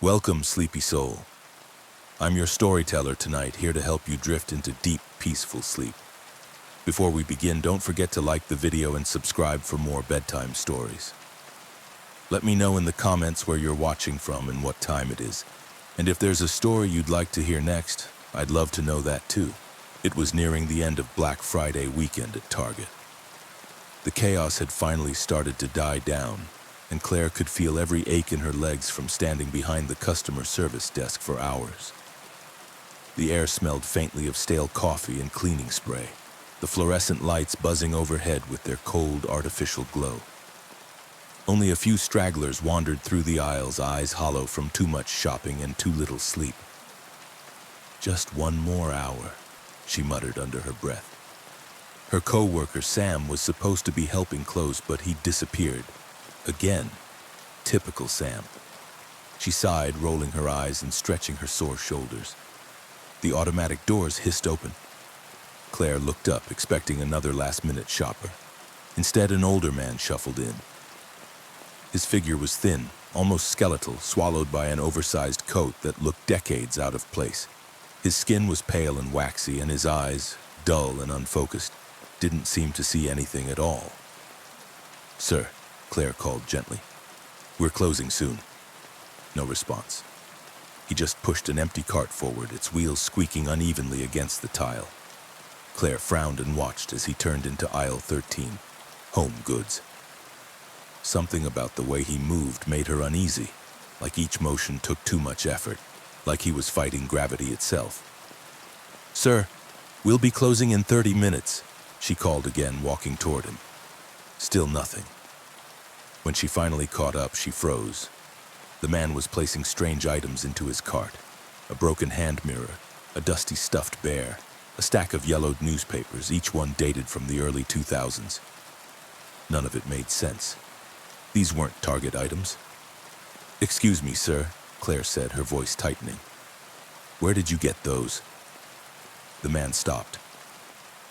Welcome, sleepy soul. I'm your storyteller tonight, here to help you drift into deep, peaceful sleep. Before we begin, don't forget to like the video and subscribe for more bedtime stories. Let me know in the comments where you're watching from and what time it is. And if there's a story you'd like to hear next, I'd love to know that too. It was nearing the end of Black Friday weekend at Target. The chaos had finally started to die down, and Claire could feel every ache in her legs from standing behind the customer service desk for hours. The air smelled faintly of stale coffee and cleaning spray, the fluorescent lights buzzing overhead with their cold, artificial glow. Only a few stragglers wandered through the aisles, eyes hollow from too much shopping and too little sleep. "Just one more hour," she muttered under her breath. Her co-worker Sam was supposed to be helping close, but he disappeared. Again. Typical Sam. She sighed, rolling her eyes and stretching her sore shoulders. The automatic doors hissed open. Claire looked up, expecting another last-minute shopper. Instead, an older man shuffled in. His figure was thin, almost skeletal, swallowed by an oversized coat that looked decades out of place. His skin was pale and waxy, and his eyes, dull and unfocused, didn't seem to see anything at all. "Sir," Claire called gently. "We're closing soon." No response. He just pushed an empty cart forward, its wheels squeaking unevenly against the tile. Claire frowned and watched as he turned into aisle 13, home goods. Something about the way he moved made her uneasy, like each motion took too much effort, like he was fighting gravity itself. "Sir, we'll be closing in 30 minutes, she called again, walking toward him. Still nothing. When she finally caught up, she froze. The man was placing strange items into his cart. A broken hand mirror, a dusty stuffed bear, a stack of yellowed newspapers, each one dated from the early 2000s. None of it made sense. These weren't Target items. "Excuse me, sir," Claire said, her voice tightening. "Where did you get those?" The man stopped.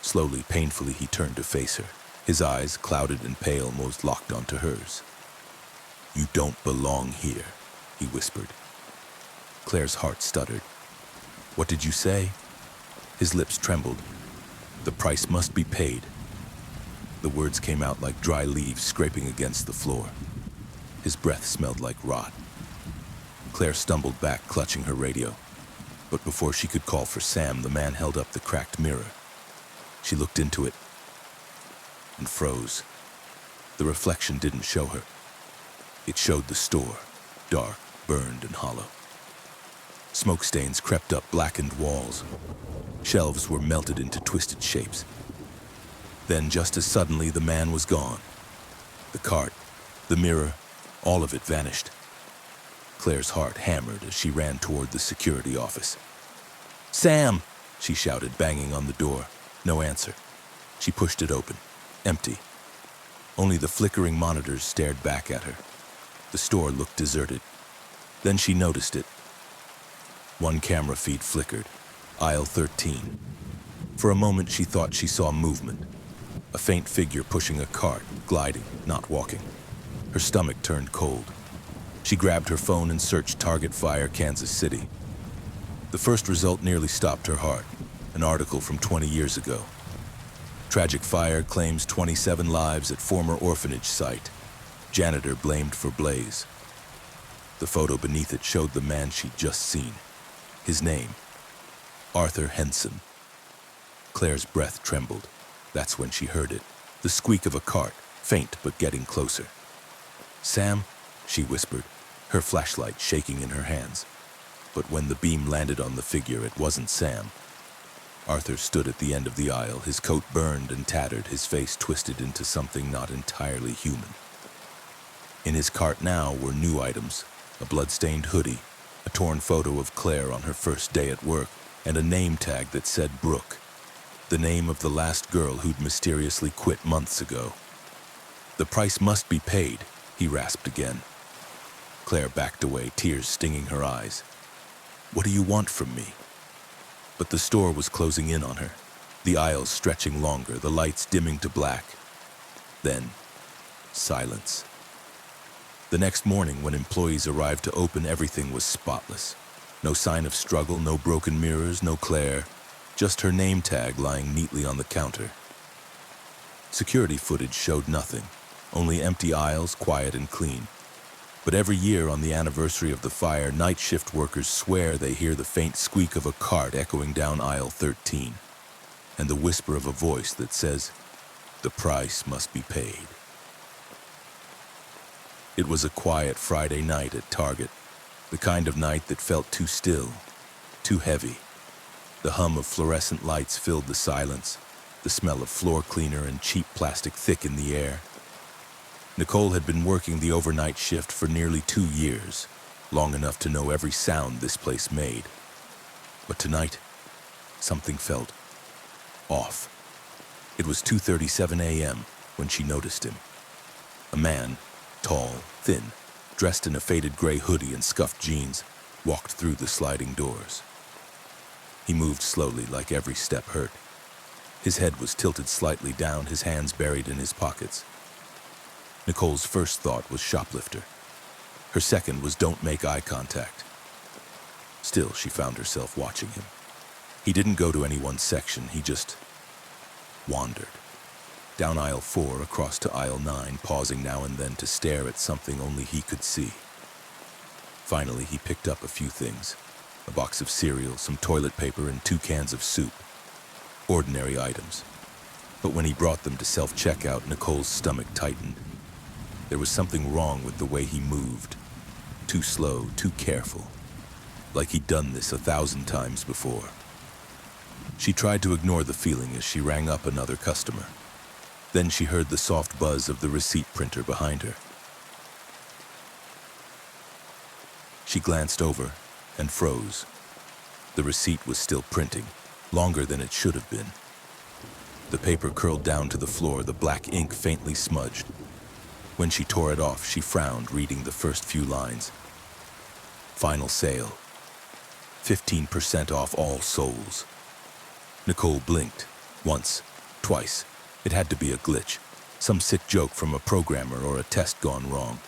Slowly, painfully, he turned to face her. His eyes, clouded and pale, almost locked onto hers. "You don't belong here," he whispered. Claire's heart stuttered. "What did you say?" His lips trembled. "The price must be paid." The words came out like dry leaves scraping against the floor. His breath smelled like rot. Claire stumbled back, clutching her radio. But before she could call for Sam, the man held up the cracked mirror. She looked into it and froze. The reflection didn't show her. It showed the store, dark, burned, and hollow. Smoke stains crept up blackened walls. Shelves were melted into twisted shapes. Then, just as suddenly, the man was gone. The cart, the mirror, all of it vanished. Claire's heart hammered as she ran toward the security office. "Sam!" she shouted, banging on the door. No answer. She pushed it open. Empty. Only the flickering monitors stared back at her. The store looked deserted. Then she noticed it. One camera feed flickered. Aisle 13. For a moment she thought she saw movement. A faint figure pushing a cart, gliding, not walking. Her stomach turned cold. She grabbed her phone and searched Target Fire, Kansas City. The first result nearly stopped her heart. An article from 20 years ago. Tragic fire claims 27 lives at former orphanage site. Janitor blamed for blaze. The photo beneath it showed the man she'd just seen. His name, Arthur Henson. Claire's breath trembled. That's when she heard it. The squeak of a cart, faint but getting closer. "Sam?" she whispered, her flashlight shaking in her hands. But when the beam landed on the figure, it wasn't Sam. Arthur stood at the end of the aisle, his coat burned and tattered, his face twisted into something not entirely human. In his cart now were new items, a blood-stained hoodie, a torn photo of Claire on her first day at work, and a name tag that said Brooke, the name of the last girl who'd mysteriously quit months ago. "The price must be paid," he rasped again. Claire backed away, tears stinging her eyes. "What do you want from me?" But the store was closing in on her, the aisles stretching longer, the lights dimming to black. Then, silence. The next morning, when employees arrived to open, everything was spotless. No sign of struggle, no broken mirrors, no Claire, just her name tag lying neatly on the counter. Security footage showed nothing, only empty aisles, quiet and clean. But every year on the anniversary of the fire, night shift workers swear they hear the faint squeak of a cart echoing down aisle 13, and the whisper of a voice that says, "The price must be paid." It was a quiet Friday night at Target, the kind of night that felt too still, too heavy. The hum of fluorescent lights filled the silence, the smell of floor cleaner and cheap plastic thick in the air. Nicole had been working the overnight shift for nearly 2 years, long enough to know every sound this place made. But tonight, something felt off. It was 2:37 a.m. when she noticed him. A man, tall, thin, dressed in a faded gray hoodie and scuffed jeans, walked through the sliding doors. He moved slowly, like every step hurt. His head was tilted slightly down, his hands buried in his pockets. Nicole's first thought was shoplifter. Her second was don't make eye contact. Still, she found herself watching him. He didn't go to any one section, he just wandered. Down aisle 4, across to aisle 9, pausing now and then to stare at something only he could see. Finally, he picked up a few things. A box of cereal, some toilet paper, and 2 cans of soup. Ordinary items. But when he brought them to self-checkout, Nicole's stomach tightened. There was something wrong with the way he moved. Too slow, too careful. Like he'd done this 1,000 times before. She tried to ignore the feeling as she rang up another customer. Then she heard the soft buzz of the receipt printer behind her. She glanced over and froze. The receipt was still printing, longer than it should have been. The paper curled down to the floor, the black ink faintly smudged. When she tore it off, she frowned, reading the first few lines. Final sale. 15% off all souls. Nicole blinked. Once, twice. It had to be a glitch. Some sick joke from a programmer or a test gone wrong.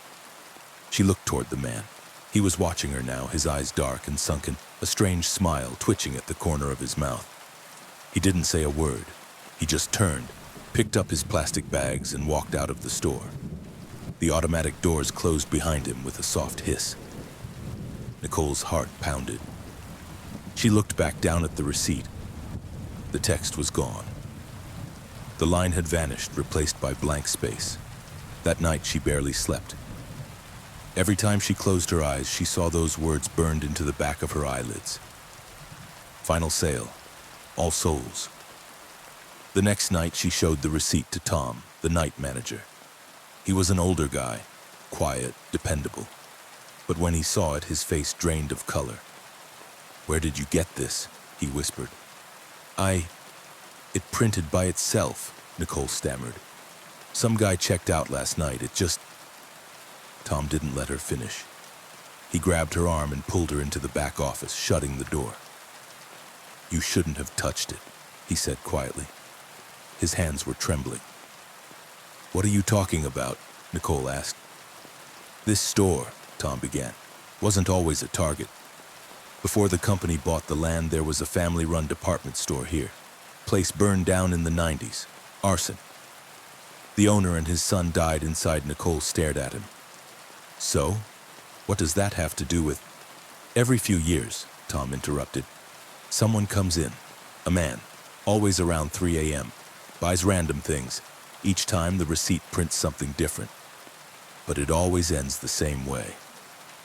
She looked toward the man. He was watching her now, his eyes dark and sunken, a strange smile twitching at the corner of his mouth. He didn't say a word. He just turned, picked up his plastic bags, and walked out of the store. The automatic doors closed behind him with a soft hiss. Nicole's heart pounded. She looked back down at the receipt. The text was gone. The line had vanished, replaced by blank space. That night she barely slept. Every time she closed her eyes, she saw those words burned into the back of her eyelids. Final sale. All souls. The next night she showed the receipt to Tom, the night manager. He was an older guy, quiet, dependable. But when he saw it, his face drained of color. "Where did you get this?" he whispered. It printed by itself," Nicole stammered. "Some guy checked out last night, it just—" Tom didn't let her finish. He grabbed her arm and pulled her into the back office, shutting the door. "You shouldn't have touched it," he said quietly. His hands were trembling. "What are you talking about?" Nicole asked. "This store," Tom began, "wasn't always a Target. Before the company bought the land, there was a family-run department store here. Place burned down in the 90s. Arson. The owner and his son died inside." Nicole stared at him. "So? What does that have to do with—" "Every few years," Tom interrupted, "someone comes in. A man. Always around 3 a.m. Buys random things. Each time the receipt prints something different. But it always ends the same way.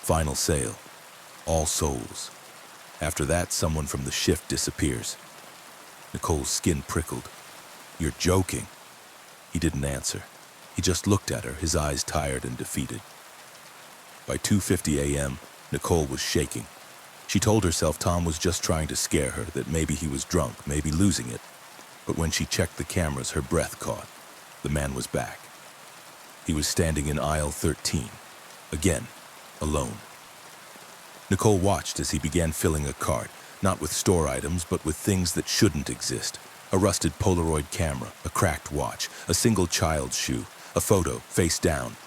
Final sale. All souls. After that, someone from the shift disappears." Nicole's skin prickled. "You're joking." He didn't answer. He just looked at her, his eyes tired and defeated. By 2:50 a.m., Nicole was shaking. She told herself Tom was just trying to scare her, that maybe he was drunk, maybe losing it. But when she checked the cameras, her breath caught. The man was back. He was standing in aisle 13. Again, alone. Nicole watched as he began filling a cart, not with store items, but with things that shouldn't exist. A rusted Polaroid camera, a cracked watch, a single child's shoe, a photo face down.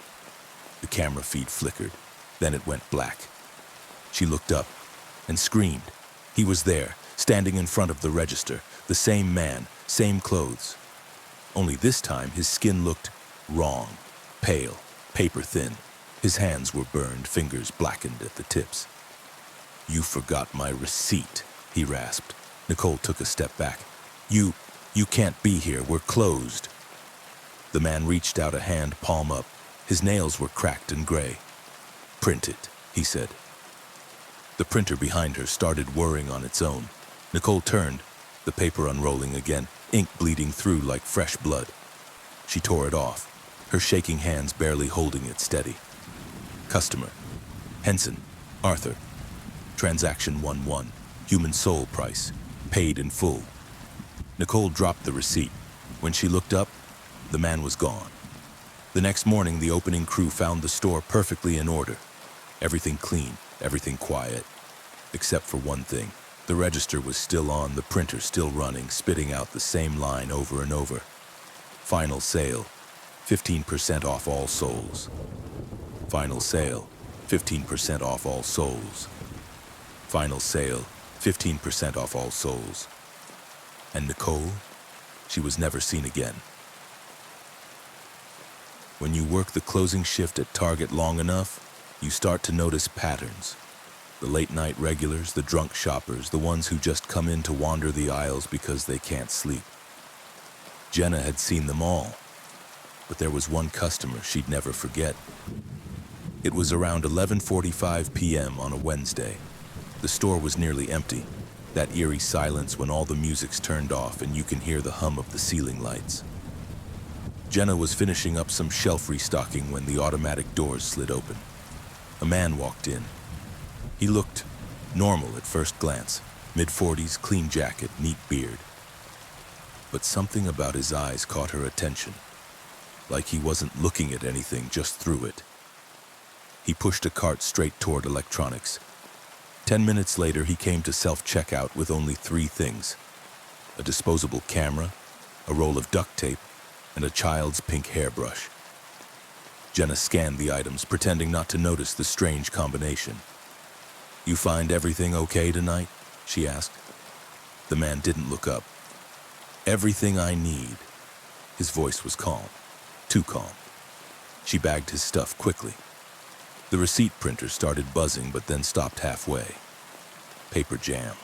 The camera feed flickered. Then it went black. She looked up and screamed. He was there, standing in front of the register, the same man, same clothes. Only this time his skin looked wrong, pale, paper thin. His hands were burned, fingers blackened at the tips. "You forgot my receipt," he rasped. Nicole took a step back. You can't be here. We're closed." The man reached out a hand, palm up. His nails were cracked and gray. "Print it," he said. The printer behind her started whirring on its own. Nicole turned, the paper unrolling again, ink bleeding through like fresh blood. She tore it off, her shaking hands barely holding it steady. Customer: Henson, Arthur. Transaction 1-1, human soul price, paid in full. Nicole dropped the receipt. When she looked up, the man was gone. The next morning, the opening crew found the store perfectly in order. Everything clean, everything quiet. Except for one thing. The register was still on, the printer still running, spitting out the same line over and over. Final sale, 15% off all souls. Final sale, 15% off all souls. Final sale, 15% off all souls. And Nicole, she was never seen again. When you work the closing shift at Target long enough, you start to notice patterns. The late-night regulars, the drunk shoppers, the ones who just come in to wander the aisles because they can't sleep. Jenna had seen them all, but there was one customer she'd never forget. It was around 11:45 p.m. on a Wednesday. The store was nearly empty, that eerie silence when all the music's turned off and you can hear the hum of the ceiling lights. Jenna was finishing up some shelf restocking when the automatic doors slid open. A man walked in. He looked normal at first glance, mid-40s, clean jacket, neat beard. But something about his eyes caught her attention, like he wasn't looking at anything, just through it. He pushed a cart straight toward electronics. 10 minutes later, he came to self-checkout with only 3 things: a disposable camera, a roll of duct tape, and a child's pink hairbrush. Jenna scanned the items, pretending not to notice the strange combination. "You find everything okay tonight?" she asked. The man didn't look up. "Everything I need." His voice was calm, too calm. She bagged his stuff quickly. The receipt printer started buzzing, but then stopped halfway. Paper jam.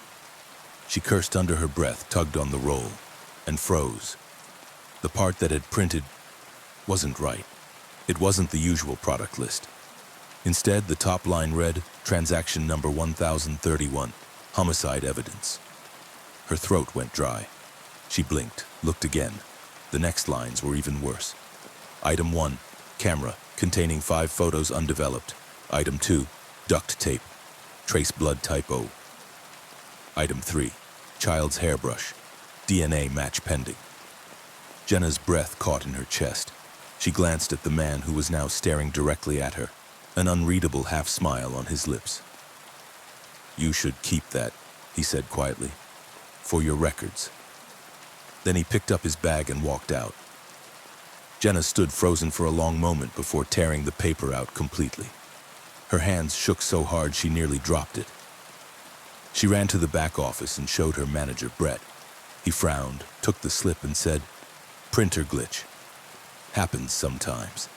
She cursed under her breath, tugged on the roll, and froze. The part that had printed wasn't right. It wasn't the usual product list. Instead, the top line read, "Transaction number 1031, homicide evidence." Her throat went dry. She blinked, looked again. The next lines were even worse. Item 1, camera, containing 5 photos undeveloped. Item 2, duct tape, trace blood type O. Item 3, child's hairbrush, DNA match pending. Jenna's breath caught in her chest. She glanced at the man who was now staring directly at her, an unreadable half-smile on his lips. "You should keep that," he said quietly, "for your records." Then he picked up his bag and walked out. Jenna stood frozen for a long moment before tearing the paper out completely. Her hands shook so hard she nearly dropped it. She ran to the back office and showed her manager, Brett. He frowned, took the slip and said, "Printer glitch. Happens sometimes."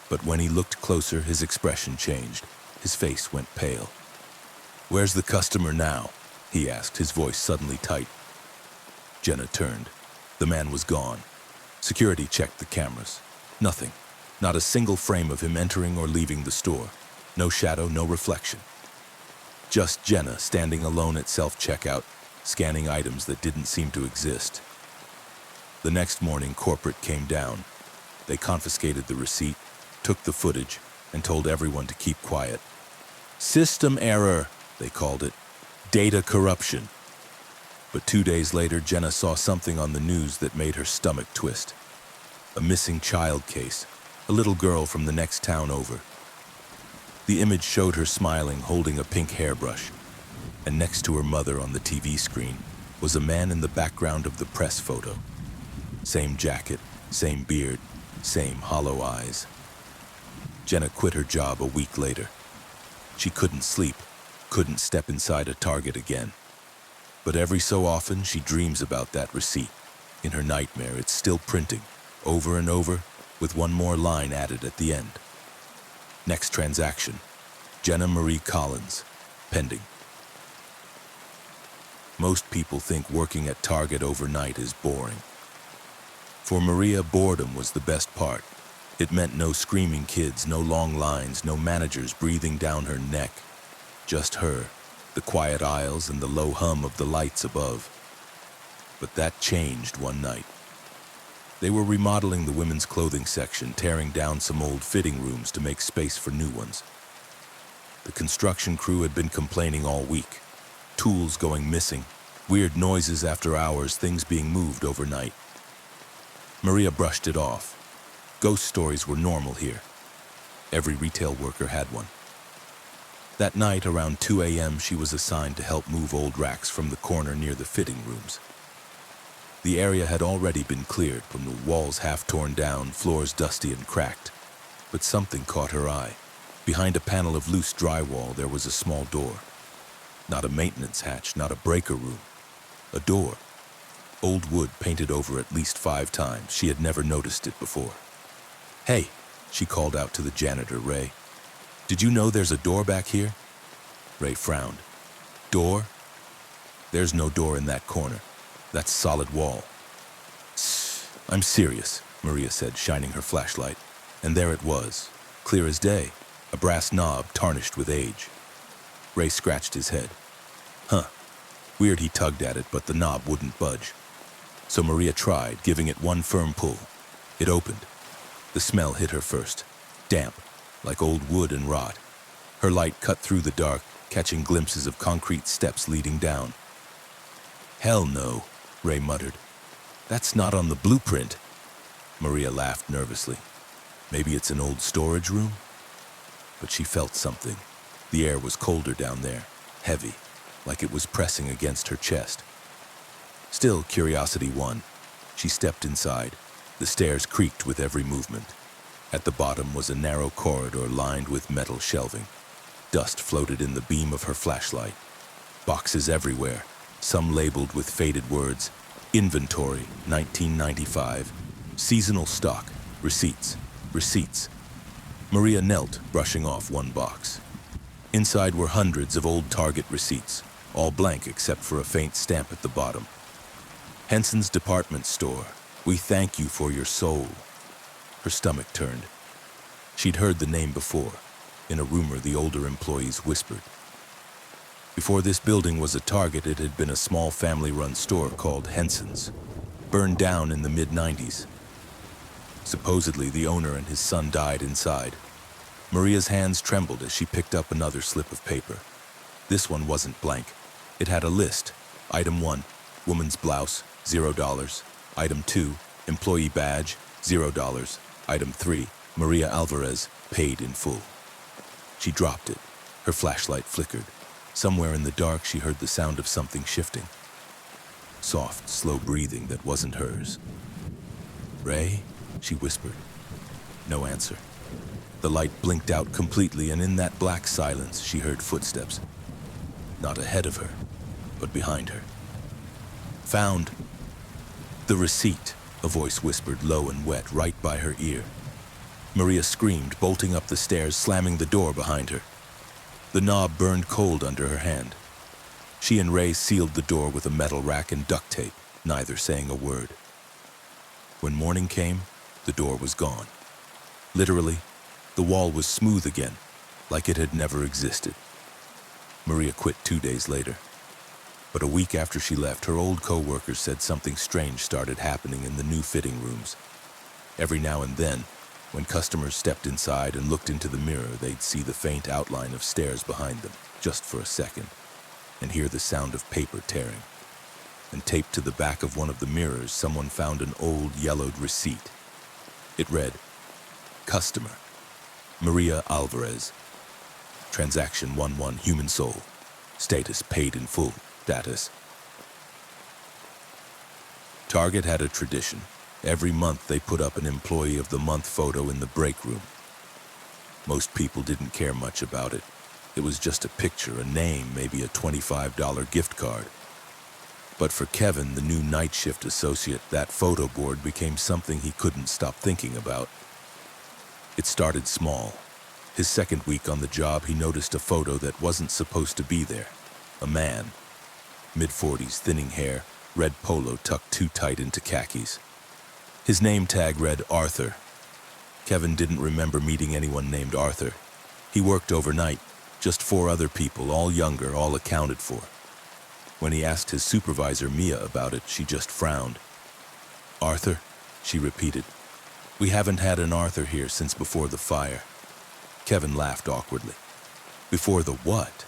But when he looked closer, his expression changed. His face went pale. "Where's the customer now?" he asked, his voice suddenly tight. Jenna turned. The man was gone. Security checked the cameras. Nothing. Not a single frame of him entering or leaving the store. No shadow, no reflection. Just Jenna standing alone at self-checkout, scanning items that didn't seem to exist. The next morning, corporate came down. They confiscated the receipt, took the footage, and told everyone to keep quiet. "System error," they called it. "Data corruption." But 2 days later, Jenna saw something on the news that made her stomach twist. A missing child case, a little girl from the next town over. The image showed her smiling, holding a pink hairbrush. And next to her mother on the TV screen was a man in the background of the press photo. Same jacket, same beard, same hollow eyes. Jenna quit her job a week later. She couldn't sleep, couldn't step inside a Target again. But every so often, she dreams about that receipt. In her nightmare, it's still printing, over and over, with one more line added at the end. Next transaction, Jenna Marie Collins, pending. Most people think working at Target overnight is boring. For Maria, boredom was the best part. It meant no screaming kids, no long lines, no managers breathing down her neck. Just her, the quiet aisles, and the low hum of the lights above. But that changed one night. They were remodeling the women's clothing section, tearing down some old fitting rooms to make space for new ones. The construction crew had been complaining all week. Tools going missing, weird noises after hours, things being moved overnight. Maria brushed it off. Ghost stories were normal here. Every retail worker had one. That night, around 2 a.m., she was assigned to help move old racks from the corner near the fitting rooms. The area had already been cleared, from the walls half torn down, floors dusty and cracked. But something caught her eye. Behind a panel of loose drywall, there was a small door. Not a maintenance hatch, not a breaker room. A door. Old wood painted over at least 5 times. She had never noticed it before. "Hey," she called out to the janitor, Ray. "Did you know there's a door back here?" Ray frowned. "Door? There's no door in that corner. That's solid wall." "I'm serious," Maria said, shining her flashlight. And there it was, clear as day, a brass knob tarnished with age. Ray scratched his head. Huh. Weird, he tugged at it, but the knob wouldn't budge. So Maria tried, giving it one firm pull. It opened. The smell hit her first. Damp, like old wood and rot. Her light cut through the dark, catching glimpses of concrete steps leading down. "Hell no," Ray muttered. "That's not on the blueprint." Maria laughed nervously. Maybe it's an old storage room? But she felt something. The air was colder down there, heavy, like it was pressing against her chest. Still, curiosity won. She stepped inside. The stairs creaked with every movement. At the bottom was a narrow corridor lined with metal shelving. Dust floated in the beam of her flashlight. Boxes everywhere, some labeled with faded words: inventory, 1995, seasonal stock, receipts, receipts. Maria knelt, brushing off one box. Inside were hundreds of old Target receipts, all blank except for a faint stamp at the bottom. "Henson's Department Store. We thank you for your soul." Her stomach turned. She'd heard the name before. In a rumor, the older employees whispered. Before this building was a Target, it had been a small family-run store called Henson's, burned down in the mid-90s. Supposedly, the owner and his son died inside. Maria's hands trembled as she picked up another slip of paper. This one wasn't blank. It had a list. Item 1, woman's blouse, $0. Item 2, employee badge, $0. Item 3, Maria Alvarez, paid in full. She dropped it. Her flashlight flickered. Somewhere in the dark, she heard the sound of something shifting. Soft, slow breathing that wasn't hers. "Ray?" she whispered. No answer. The light blinked out completely, and in that black silence, she heard footsteps. Not ahead of her, but behind her. "Found the receipt," a voice whispered, low and wet, right by her ear. Maria screamed, bolting up the stairs, slamming the door behind her. The knob burned cold under her hand. She and Ray sealed the door with a metal rack and duct tape, neither saying a word. When morning came, the door was gone. Literally, the wall was smooth again, like it had never existed. Maria quit 2 days later. But a week after she left, her old co-workers said something strange started happening in the new fitting rooms. Every now and then, when customers stepped inside and looked into the mirror, they'd see the faint outline of stairs behind them, just for a second, and hear the sound of paper tearing. And taped to the back of one of the mirrors, someone found an old yellowed receipt. It read, "Customer, Maria Alvarez. Transaction 11, human soul. Status paid in full. Status." Target had a tradition. Every month they put up an Employee of the Month photo in the break room. Most people didn't care much about it. It was just a picture, a name, maybe a $25 gift card. But for Kevin, the new night shift associate, that photo board became something he couldn't stop thinking about. It started small. His second week on the job, he noticed a photo that wasn't supposed to be there. A man, mid-40s, thinning hair, red polo tucked too tight into khakis. His name tag read Arthur. Kevin didn't remember meeting anyone named Arthur. He worked overnight, just 4 other people, all younger, all accounted for. When he asked his supervisor, Mia, about it, she just frowned. "Arthur?" she repeated. "We haven't had an Arthur here since before the fire." Kevin laughed awkwardly. "Before the what?"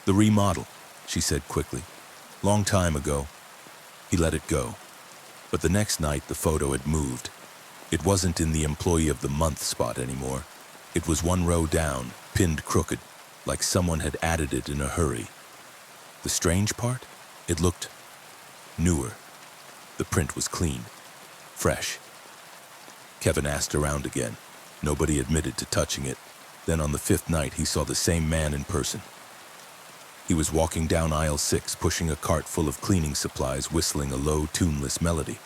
"The remodel," she said quickly. "Long time ago." He let it go. But the next night, the photo had moved. It wasn't in the Employee of the Month spot anymore. It was 1 row down, pinned crooked, like someone had added it in a hurry. The strange part? It looked newer. The print was clean, fresh. Kevin asked around again. Nobody admitted to touching it. Then on the 5th night, he saw the same man in person. He was walking down aisle 6, pushing a cart full of cleaning supplies, whistling a low, tuneless melody.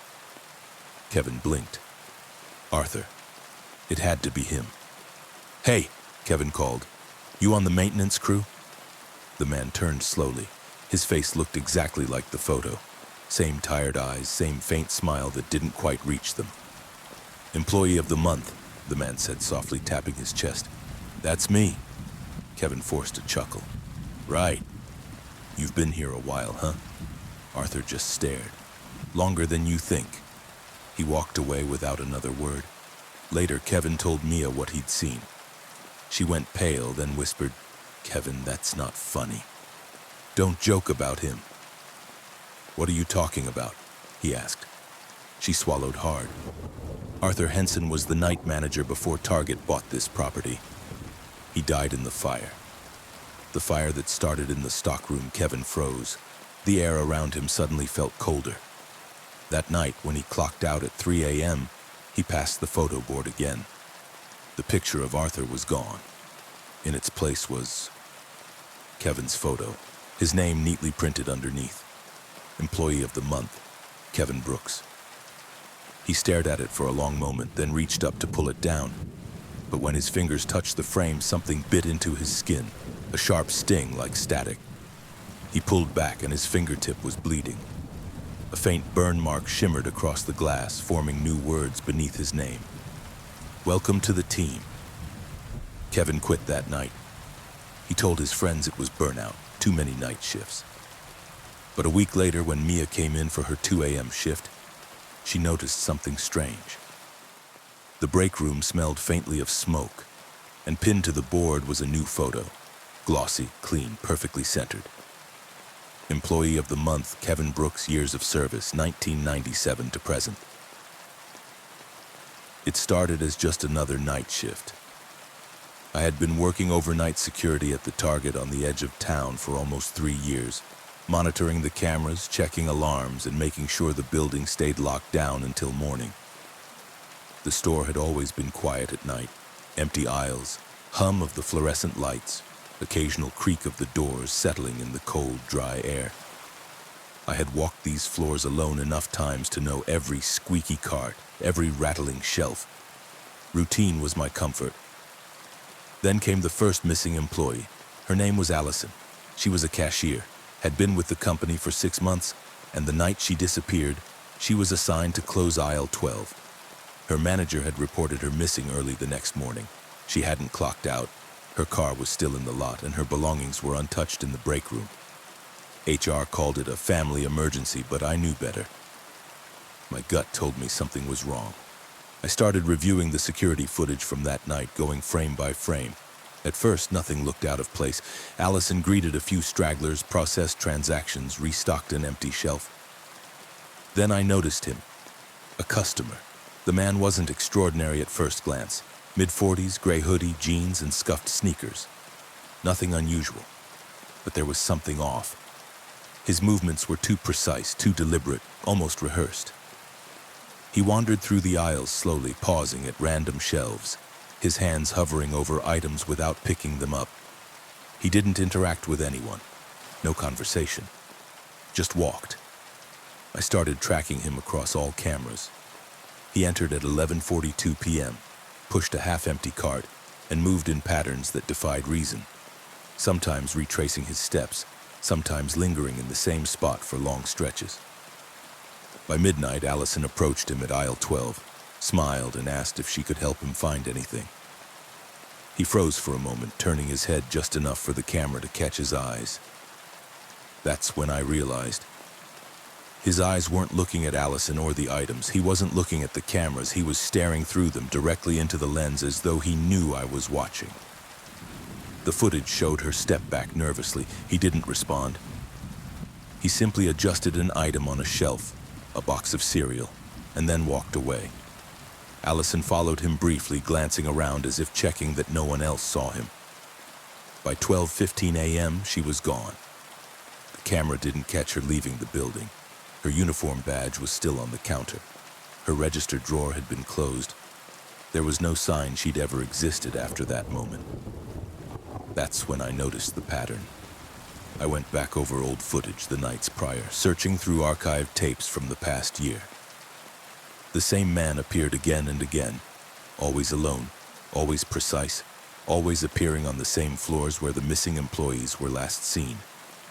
Kevin blinked. Arthur. It had to be him. "Hey," Kevin called. "You on the maintenance crew?" The man turned slowly. His face looked exactly like the photo. Same tired eyes, same faint smile that didn't quite reach them. "Employee of the Month," the man said softly, tapping his chest. "That's me." Kevin forced a chuckle. "Right. You've been here a while, huh?" Arthur just stared. "Longer than you think." He walked away without another word. Later, Kevin told Mia what he'd seen. She went pale, then whispered, "Kevin, that's not funny. Don't joke about him." "What are you talking about?" he asked. She swallowed hard. Arthur Henson was the night manager before Target bought this property. He died in the fire. The fire that started in the stockroom. Kevin froze. The air around him suddenly felt colder. That night, when he clocked out at 3 a.m., he passed the photo board again. The picture of Arthur was gone. In its place was Kevin's photo, his name neatly printed underneath. Employee of the Month, Kevin Brooks. He stared at it for a long moment, then reached up to pull it down. But when his fingers touched the frame, something bit into his skin, a sharp sting like static. He pulled back and his fingertip was bleeding. A faint burn mark shimmered across the glass, forming new words beneath his name. "Welcome to the team." Kevin quit that night. He told his friends it was burnout, too many night shifts. But a week later, when Mia came in for her 2 a.m. shift, she noticed something strange. The break room smelled faintly of smoke, and pinned to the board was a new photo, glossy, clean, perfectly centered. Employee of the Month, Kevin Brooks, years of service, 1997 to present. It started as just another night shift. I had been working overnight security at the Target on the edge of town for almost 3 years, monitoring the cameras, checking alarms, and making sure the building stayed locked down until morning. The store had always been quiet at night. Empty aisles, hum of the fluorescent lights, occasional creak of the doors settling in the cold, dry air. I had walked these floors alone enough times to know every squeaky cart, every rattling shelf. Routine was my comfort. Then came the first missing employee. Her name was Allison. She was a cashier, had been with the company for 6 months, and the night she disappeared, she was assigned to close aisle 12. Her manager had reported her missing early the next morning. She hadn't clocked out. Her car was still in the lot, and her belongings were untouched in the break room. HR called it a family emergency, but I knew better. My gut told me something was wrong. I started reviewing the security footage from that night, going frame by frame. At first, nothing looked out of place. Allison greeted a few stragglers, processed transactions, restocked an empty shelf. Then I noticed him. A customer. The man wasn't extraordinary at first glance. Mid-40s, gray hoodie, jeans, and scuffed sneakers. Nothing unusual. But there was something off. His movements were too precise, too deliberate, almost rehearsed. He wandered through the aisles slowly, pausing at random shelves. his hands hovering over items without picking them up. He didn't interact with anyone. No conversation. Just walked. I started tracking him across all cameras. He entered at 11:42 p.m., pushed a half-empty cart, and moved in patterns that defied reason, sometimes retracing his steps, sometimes lingering in the same spot for long stretches. By midnight, Allison approached him at aisle 12, smiled, and asked if she could help him find anything. He froze for a moment, turning his head just enough for the camera to catch his eyes. That's when I realized. His eyes weren't looking at Allison or the items. He wasn't looking at the cameras. He was staring through them directly into the lens as though he knew I was watching. The footage showed her step back nervously. He didn't respond. He simply adjusted an item on a shelf, a box of cereal, and then walked away. Allison followed him briefly, glancing around as if checking that no one else saw him. By 12:15 a.m., she was gone. The camera didn't catch her leaving the building. Her uniform badge was still on the counter. Her register drawer had been closed. There was no sign she'd ever existed after that moment. That's when I noticed the pattern. I went back over old footage the nights prior, searching through archived tapes from the past year. The same man appeared again and again, always alone, always precise, always appearing on the same floors where the missing employees were last seen.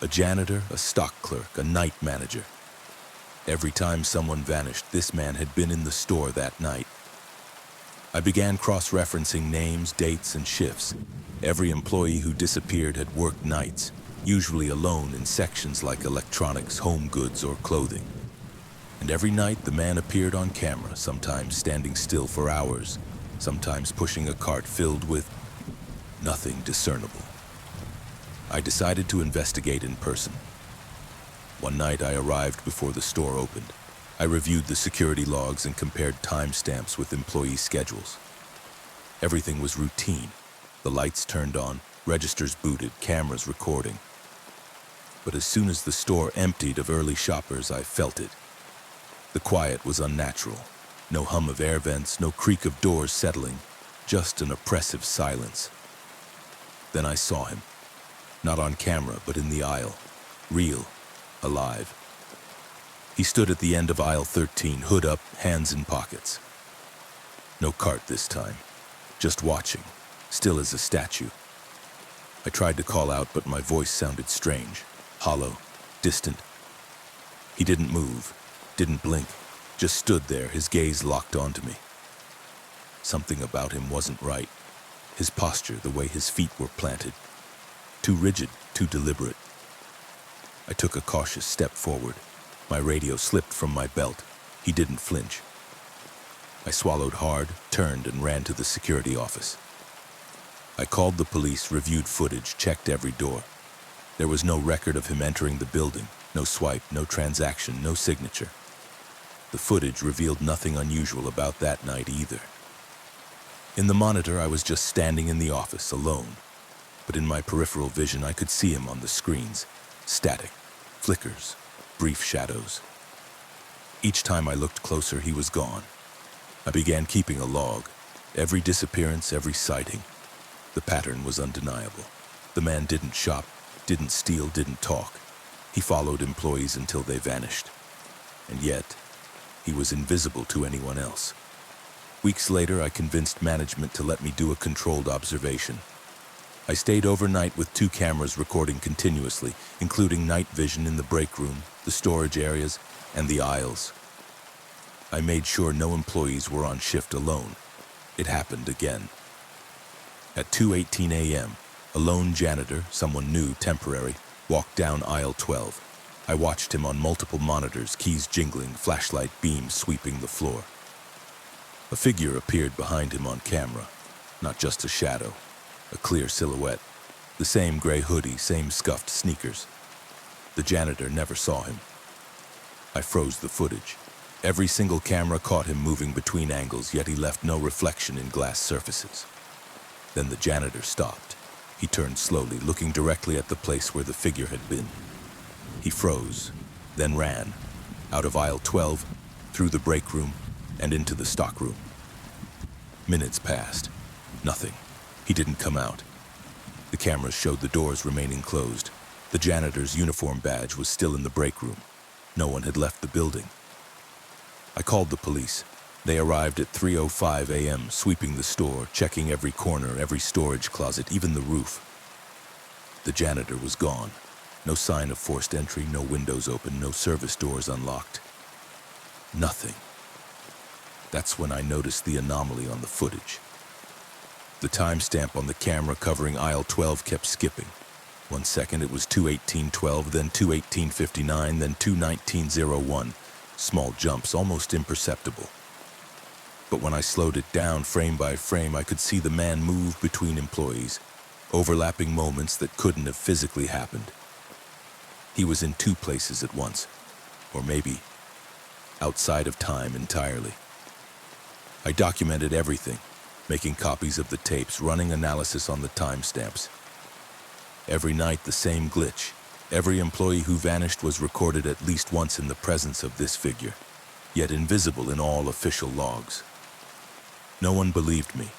A janitor, a stock clerk, a night manager. Every time someone vanished, this man had been in the store that night. I began cross-referencing names, dates, and shifts. Every employee who disappeared had worked nights, usually alone in sections like electronics, home goods, or clothing. And every night the man appeared on camera, sometimes standing still for hours, sometimes pushing a cart filled with nothing discernible. I decided to investigate in person. One night I arrived before the store opened. I reviewed the security logs and compared timestamps with employee schedules. Everything was routine. The lights turned on, registers booted, cameras recording. But as soon as the store emptied of early shoppers, I felt it. The quiet was unnatural. No hum of air vents, no creak of doors settling, just an oppressive silence. Then I saw him. Not on camera, but in the aisle. Real. Alive. He stood at the end of aisle 13, hood up, hands in pockets. No cart this time. Just watching, still as a statue. I tried to call out, but my voice sounded strange, hollow, distant. He didn't move, didn't blink, just stood there, his gaze locked onto me. Something about him wasn't right. His posture, the way his feet were planted. Too rigid, too deliberate. I took a cautious step forward. My radio slipped from my belt. He didn't flinch. I swallowed hard, turned, and ran to the security office. I called the police, reviewed footage, checked every door. There was no record of him entering the building, no swipe, no transaction, no signature. The footage revealed nothing unusual about that night either. In the monitor, I was just standing in the office, alone. But in my peripheral vision, I could see him on the screens. Static, flickers, brief shadows. Each time I looked closer, he was gone. I began keeping a log. Every disappearance, every sighting. The pattern was undeniable. The man didn't shop, didn't steal, didn't talk. He followed employees until they vanished. And yet, he was invisible to anyone else. Weeks later, I convinced management to let me do a controlled observation. I stayed overnight with 2 cameras recording continuously, including night vision in the break room, the storage areas, and the aisles. I made sure no employees were on shift alone. It happened again. At 2:18 a.m., a lone janitor, someone new, temporary, walked down aisle 12. I watched him on multiple monitors, keys jingling, flashlight beams sweeping the floor. A figure appeared behind him on camera, not just a shadow, a clear silhouette, the same gray hoodie, same scuffed sneakers. The janitor never saw him. I froze the footage. Every single camera caught him moving between angles, yet he left no reflection in glass surfaces. Then the janitor stopped. He turned slowly, looking directly at the place where the figure had been. He froze, then ran, out of aisle 12, through the break room, and into the stockroom. Minutes passed. Nothing. He didn't come out. The cameras showed the doors remaining closed. The janitor's uniform badge was still in the break room. No one had left the building. I called the police. They arrived at 3:05 a.m., sweeping the store, checking every corner, every storage closet, even the roof. The janitor was gone. No sign of forced entry, no windows open, no service doors unlocked. Nothing. That's when I noticed the anomaly on the footage. The timestamp on the camera covering aisle 12 kept skipping. 1 second it was 2:18:12, then 2:18:59, then 2:19:01. Small jumps, almost imperceptible. But when I slowed it down frame by frame, I could see the man move between employees, overlapping moments that couldn't have physically happened. He was in two places at once, or maybe outside of time entirely. I documented everything, making copies of the tapes, running analysis on the timestamps. Every night the same glitch. Every employee who vanished was recorded at least once in the presence of this figure, yet invisible in all official logs. No one believed me.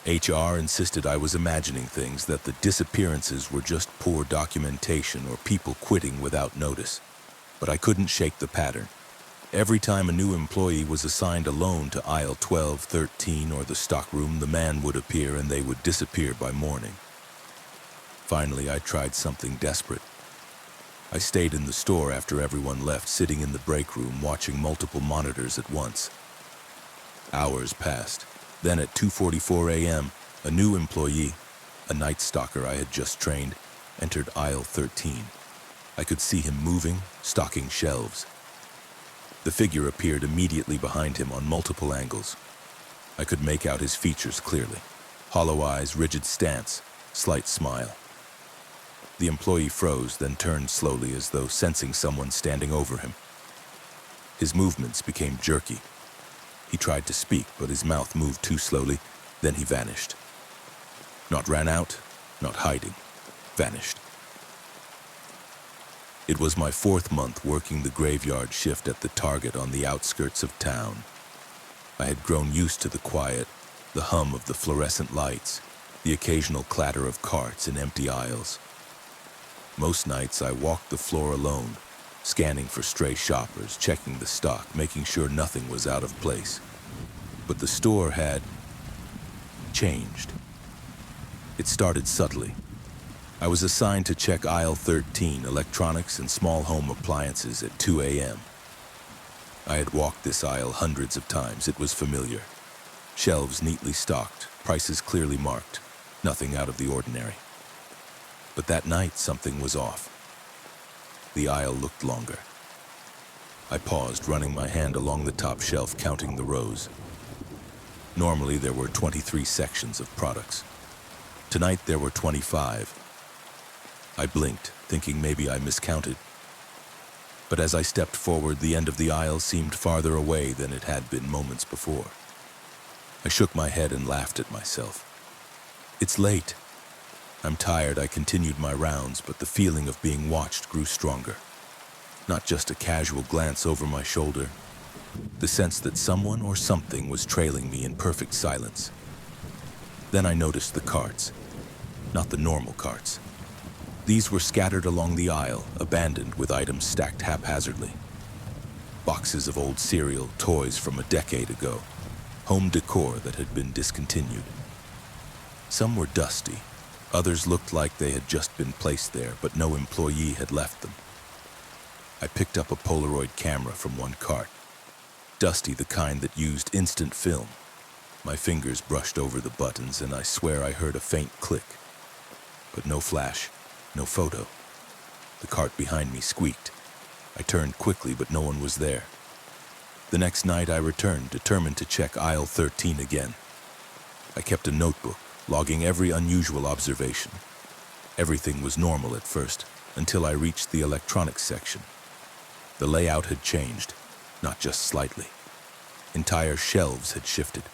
HR insisted I was imagining things, that the disappearances were just poor documentation or people quitting without notice. But I couldn't shake the pattern. Every time a new employee was assigned alone to aisle 12, 13, or the stockroom, the man would appear and they would disappear by morning. Finally, I tried something desperate. I stayed in the store after everyone left, sitting in the break room, watching multiple monitors at once. Hours passed. Then at 2:44 a.m., a new employee, a night stalker I had just trained, entered aisle 13. I could see him moving, stocking shelves. The figure appeared immediately behind him on multiple angles. I could make out his features clearly. Hollow eyes, rigid stance, slight smile. The employee froze, then turned slowly as though sensing someone standing over him. His movements became jerky. He tried to speak, but his mouth moved too slowly, then he vanished. Not ran out, not hiding, vanished. It was my 4th month working the graveyard shift at the Target on the outskirts of town. I had grown used to the quiet, the hum of the fluorescent lights, the occasional clatter of carts in empty aisles. Most nights I walked the floor alone, scanning for stray shoppers, checking the stock, making sure nothing was out of place. But the store had changed. It started subtly. I was assigned to check aisle 13, electronics and small home appliances, at 2 a.m. I had walked this aisle hundreds of times. It was familiar. Shelves neatly stocked, prices clearly marked, nothing out of the ordinary. But that night, something was off. The aisle looked longer. I paused, running my hand along the top shelf, counting the rows. Normally, there were 23 sections of products. Tonight, there were 25. I blinked, thinking maybe I miscounted. But as I stepped forward, the end of the aisle seemed farther away than it had been moments before. I shook my head and laughed at myself. It's late. I'm tired. I continued my rounds, but the feeling of being watched grew stronger. Not just a casual glance over my shoulder. The sense that someone or something was trailing me in perfect silence. Then I noticed the carts. Not the normal carts. These were scattered along the aisle, abandoned, with items stacked haphazardly. Boxes of old cereal, toys from a decade ago. Home decor that had been discontinued. Some were dusty. Others looked like they had just been placed there, but no employee had left them. I picked up a Polaroid camera from one cart. Dusty, the kind that used instant film. My fingers brushed over the buttons, and I swear I heard a faint click. But no flash, no photo. The cart behind me squeaked. I turned quickly, but no one was there. The next night I returned, determined to check aisle 13 again. I kept a notebook, logging every unusual observation. Everything was normal at first, until I reached the electronics section. The layout had changed, not just slightly. Entire shelves had shifted.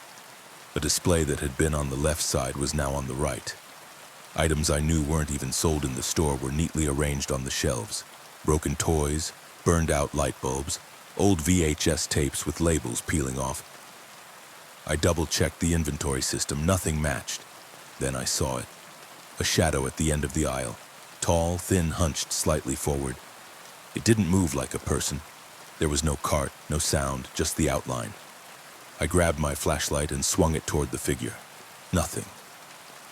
A display that had been on the left side was now on the right. Items I knew weren't even sold in the store were neatly arranged on the shelves. Broken toys, burned out light bulbs, old VHS tapes with labels peeling off. I double-checked the inventory system. Nothing matched. Then I saw it. A shadow at the end of the aisle. Tall, thin, hunched slightly forward. It didn't move like a person. There was no cart, no sound, just the outline. I grabbed my flashlight and swung it toward the figure. Nothing.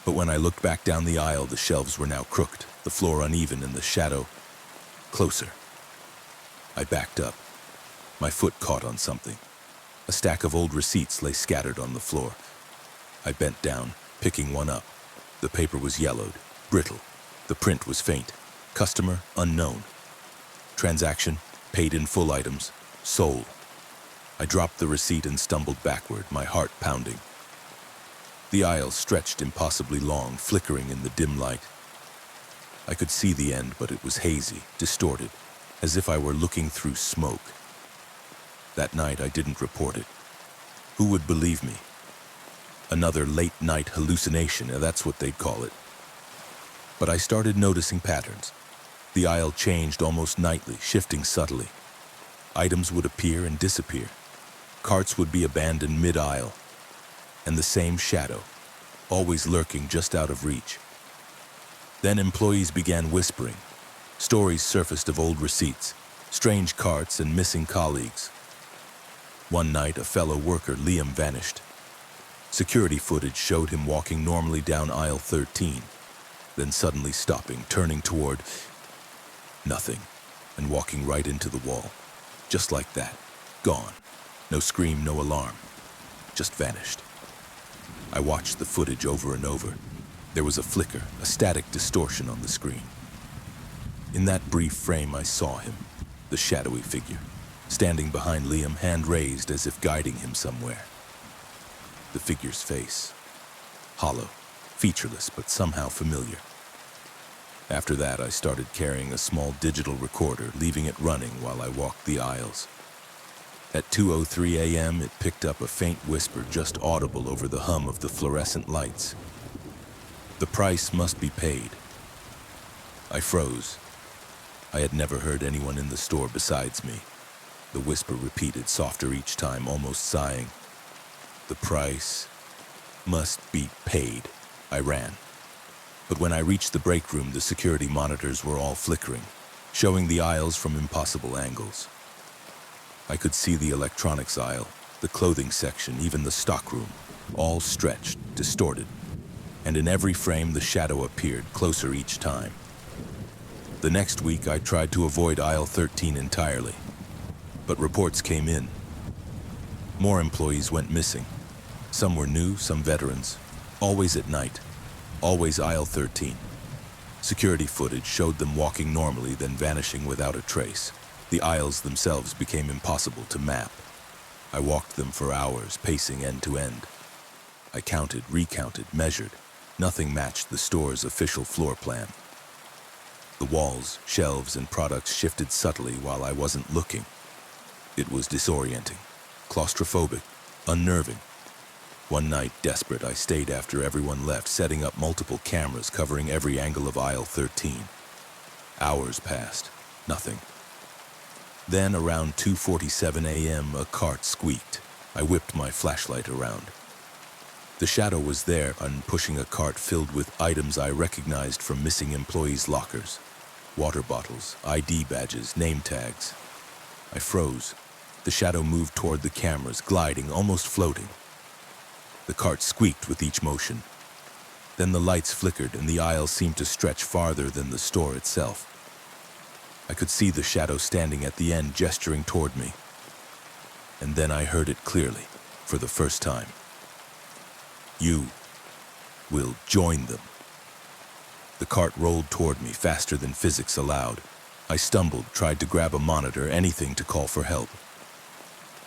But when I looked back down the aisle, the shelves were now crooked, the floor uneven, and the shadow closer. I backed up. My foot caught on something. A stack of old receipts lay scattered on the floor. I bent down, picking one up. The paper was yellowed, brittle. The print was faint. Customer unknown. Transaction, paid in full items, sold. I dropped the receipt and stumbled backward, my heart pounding. The aisle stretched impossibly long, flickering in the dim light. I could see the end, but it was hazy, distorted, as if I were looking through smoke. That night, I didn't report it. Who would believe me? Another late-night hallucination, that's what they'd call it. But I started noticing patterns. The aisle changed almost nightly, shifting subtly. Items would appear and disappear. Carts would be abandoned mid-aisle. And the same shadow, always lurking just out of reach. Then employees began whispering. Stories surfaced of old receipts, strange carts, and missing colleagues. One night, a fellow worker, Liam, vanished. Security footage showed him walking normally down aisle 13, then suddenly stopping, turning toward nothing, and walking right into the wall. Just like that. Gone. No scream, no alarm. Just vanished. I watched the footage over and over. There was a flicker, a static distortion on the screen. In that brief frame, I saw him, the shadowy figure, standing behind Liam, hand raised as if guiding him somewhere. The figure's face, hollow, featureless, but somehow familiar. After that, I started carrying a small digital recorder, leaving it running while I walked the aisles. At 2:03 a.m., it picked up a faint whisper just audible over the hum of the fluorescent lights. The price must be paid. I froze. I had never heard anyone in the store besides me. The whisper repeated, softer each time, almost sighing. The price must be paid. I ran. But when I reached the break room, the security monitors were all flickering, showing the aisles from impossible angles. I could see the electronics aisle, the clothing section, even the stockroom, all stretched, distorted. And in every frame, the shadow appeared, closer each time. The next week, I tried to avoid aisle 13 entirely. But reports came in. More employees went missing. Some were new, some veterans. Always at night. Always aisle 13. Security footage showed them walking normally, then vanishing without a trace. The aisles themselves became impossible to map. I walked them for hours, pacing end to end. I counted, recounted, measured. Nothing matched the store's official floor plan. The walls, shelves, and products shifted subtly while I wasn't looking. It was disorienting, claustrophobic, unnerving. One night, desperate, I stayed after everyone left, setting up multiple cameras covering every angle of aisle 13. Hours passed. Nothing. Then, around 2:47 a.m., a cart squeaked. I whipped my flashlight around. The shadow was there, pushing a cart filled with items I recognized from missing employees' lockers. Water bottles, ID badges, name tags. I froze. The shadow moved toward the cameras, gliding, almost floating. The cart squeaked with each motion. Then the lights flickered and the aisle seemed to stretch farther than the store itself. I could see the shadow standing at the end, gesturing toward me. And then I heard it clearly, for the first time. You will join them. The cart rolled toward me, faster than physics allowed. I stumbled, tried to grab a monitor, anything to call for help.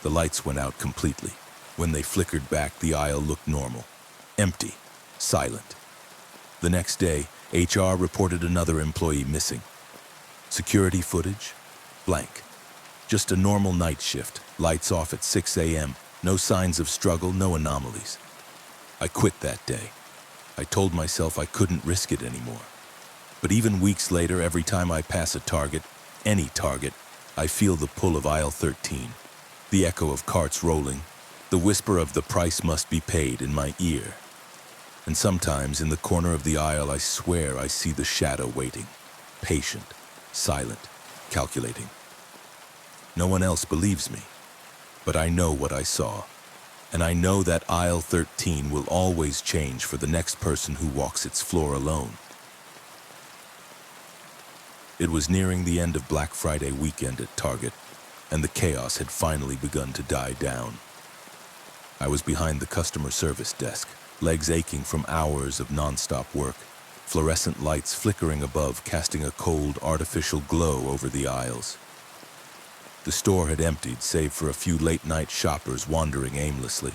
The lights went out completely. When they flickered back, the aisle looked normal. Empty. Silent. The next day, HR reported another employee missing. Security footage? Blank. Just a normal night shift, lights off at 6 a.m., no signs of struggle, no anomalies. I quit that day. I told myself I couldn't risk it anymore. But even weeks later, every time I pass a target, any target, I feel the pull of aisle 13, the echo of carts rolling, the whisper of the price must be paid in my ear. And sometimes in the corner of the aisle, I swear I see the shadow waiting, patient, silent, calculating. No one else believes me, but I know what I saw. And I know that aisle 13 will always change for the next person who walks its floor alone. It was nearing the end of Black Friday weekend at Target, and the chaos had finally begun to die down. I was behind the customer service desk, legs aching from hours of nonstop work, fluorescent lights flickering above, casting a cold, artificial glow over the aisles. The store had emptied, save for a few late-night shoppers wandering aimlessly.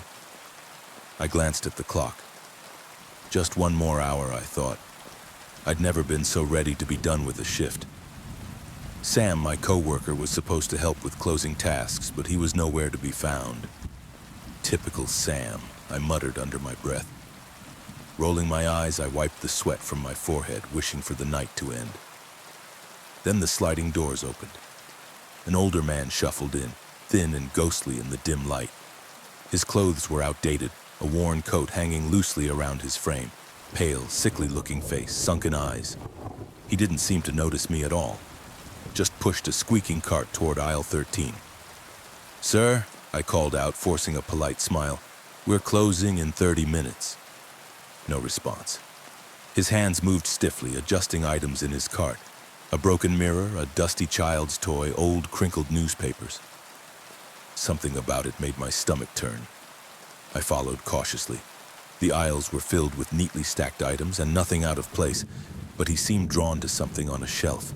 I glanced at the clock. Just one more hour, I thought. I'd never been so ready to be done with the shift. Sam, my co-worker, was supposed to help with closing tasks, but he was nowhere to be found. Typical Sam, I muttered under my breath. Rolling my eyes, I wiped the sweat from my forehead, wishing for the night to end. Then the sliding doors opened. An older man shuffled in, thin and ghostly in the dim light. His clothes were outdated, a worn coat hanging loosely around his frame, pale, sickly-looking face, sunken eyes. He didn't seem to notice me at all, just pushed a squeaking cart toward aisle 13. "Sir," I called out, forcing a polite smile, "we're closing in 30 minutes. No response. His hands moved stiffly, adjusting items in his cart. A broken mirror, a dusty child's toy, old crinkled newspapers. Something about it made my stomach turn. I followed cautiously. The aisles were filled with neatly stacked items and nothing out of place, but he seemed drawn to something on a shelf.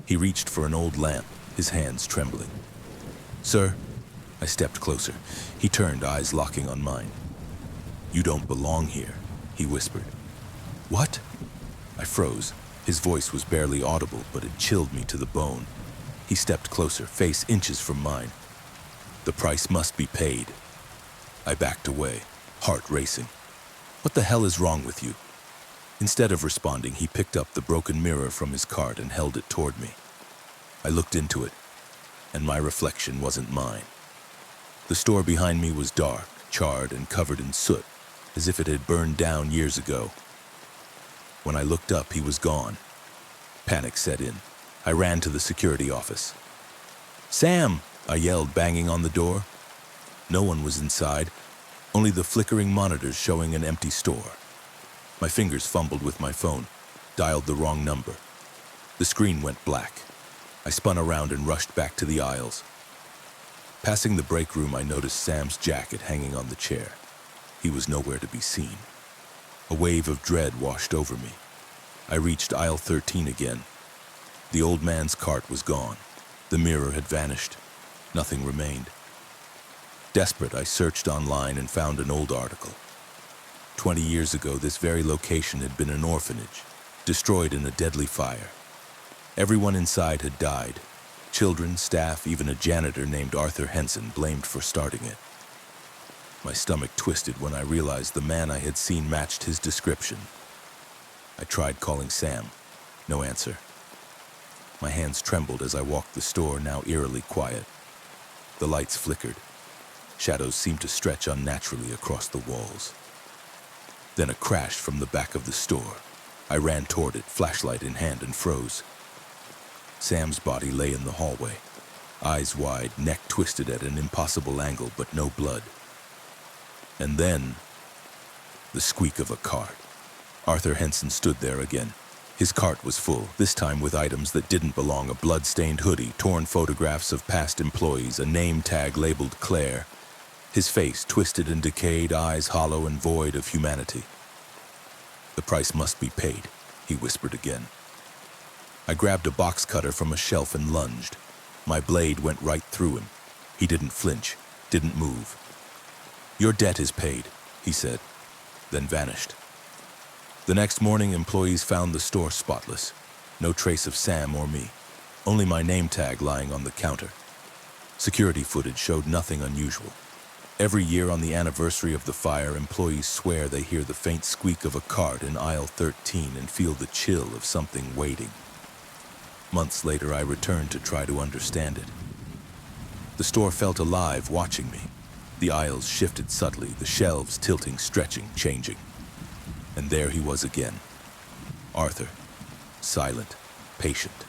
He reached for an old lamp, his hands trembling. "Sir?" I stepped closer. He turned, eyes locking on mine. "You don't belong here," he whispered. "What?" I froze. His voice was barely audible, but it chilled me to the bone. He stepped closer, face inches from mine. "The price must be paid." I backed away, heart racing. "What the hell is wrong with you?" Instead of responding, he picked up the broken mirror from his cart and held it toward me. I looked into it, and my reflection wasn't mine. The store behind me was dark, charred, and covered in soot, as if it had burned down years ago. When I looked up, he was gone. Panic set in. I ran to the security office. "Sam!" I yelled, banging on the door. No one was inside, only the flickering monitors showing an empty store. My fingers fumbled with my phone, dialed the wrong number. The screen went black. I spun around and rushed back to the aisles. Passing the break room, I noticed Sam's jacket hanging on the chair. He was nowhere to be seen. A wave of dread washed over me. I reached aisle 13 again. The old man's cart was gone. The mirror had vanished. Nothing remained. Desperate, I searched online and found an old article. 20 years ago, this very location had been an orphanage, destroyed in a deadly fire. Everyone inside had died. Children, staff, even a janitor named Arthur Henson blamed for starting it. My stomach twisted when I realized the man I had seen matched his description. I tried calling Sam. No answer. My hands trembled as I walked the store, now eerily quiet. The lights flickered. Shadows seemed to stretch unnaturally across the walls. Then a crash from the back of the store. I ran toward it, flashlight in hand, and froze. Sam's body lay in the hallway, eyes wide, neck twisted at an impossible angle, but no blood. And then, the squeak of a cart. Arthur Henson stood there again. His cart was full, this time with items that didn't belong: a blood-stained hoodie, torn photographs of past employees, a name tag labeled Claire. His face twisted and decayed, eyes hollow and void of humanity. "The price must be paid," he whispered again. I grabbed a box cutter from a shelf and lunged. My blade went right through him. He didn't flinch, didn't move. "Your debt is paid," he said, then vanished. The next morning, employees found the store spotless. No trace of Sam or me, only my name tag lying on the counter. Security footage showed nothing unusual. Every year on the anniversary of the fire, employees swear they hear the faint squeak of a cart in aisle 13 and feel the chill of something waiting. Months later, I returned to try to understand it. The store felt alive, watching me. The aisles shifted subtly, the shelves tilting, stretching, changing. And there he was again. Arthur, silent, patient.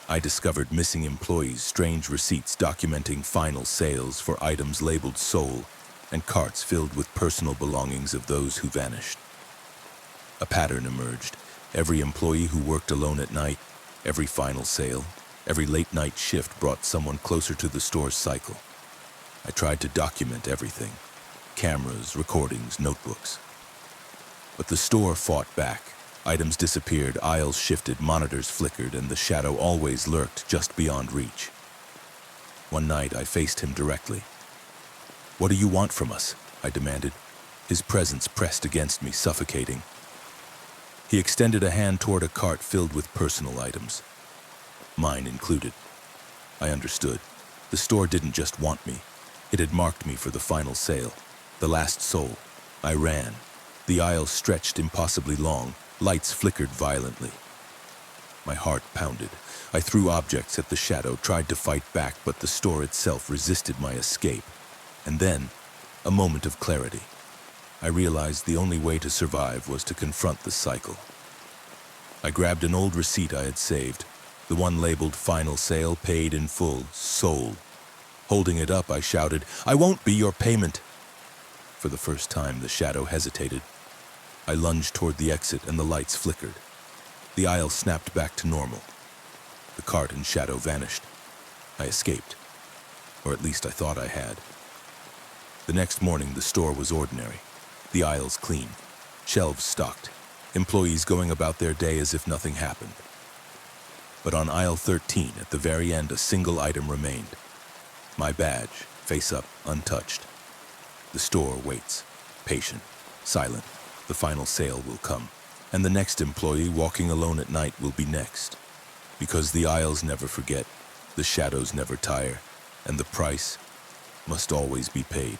I discovered missing employees, strange receipts documenting final sales for items labeled sold, and carts filled with personal belongings of those who vanished. A pattern emerged. Every employee who worked alone at night, every final sale, every late-night shift brought someone closer to the store's cycle. I tried to document everything. Cameras, recordings, notebooks. But the store fought back. Items disappeared, aisles shifted, monitors flickered, and the shadow always lurked just beyond reach. One night, I faced him directly. "What do you want from us?" I demanded. His presence pressed against me, suffocating. He extended a hand toward a cart filled with personal items, mine included. I understood. The store didn't just want me. It had marked me for the final sale, the last soul. I ran. The aisle stretched impossibly long. Lights flickered violently. My heart pounded. I threw objects at the shadow, tried to fight back, but the store itself resisted my escape. And then, a moment of clarity. I realized the only way to survive was to confront the cycle. I grabbed an old receipt I had saved, the one labeled "Final Sale, Paid in Full, Sold." Holding it up, I shouted, "I won't be your payment!" For the first time, the shadow hesitated. I lunged toward the exit and the lights flickered. The aisle snapped back to normal. The cart and shadow vanished. I escaped. Or at least I thought I had. The next morning, the store was ordinary. The aisles clean. Shelves stocked. Employees going about their day as if nothing happened. But on aisle 13, at the very end, a single item remained. My badge, face up, untouched. The store waits, patient, silent. The final sale will come, and the next employee walking alone at night will be next. Because the aisles never forget, the shadows never tire, and the price must always be paid.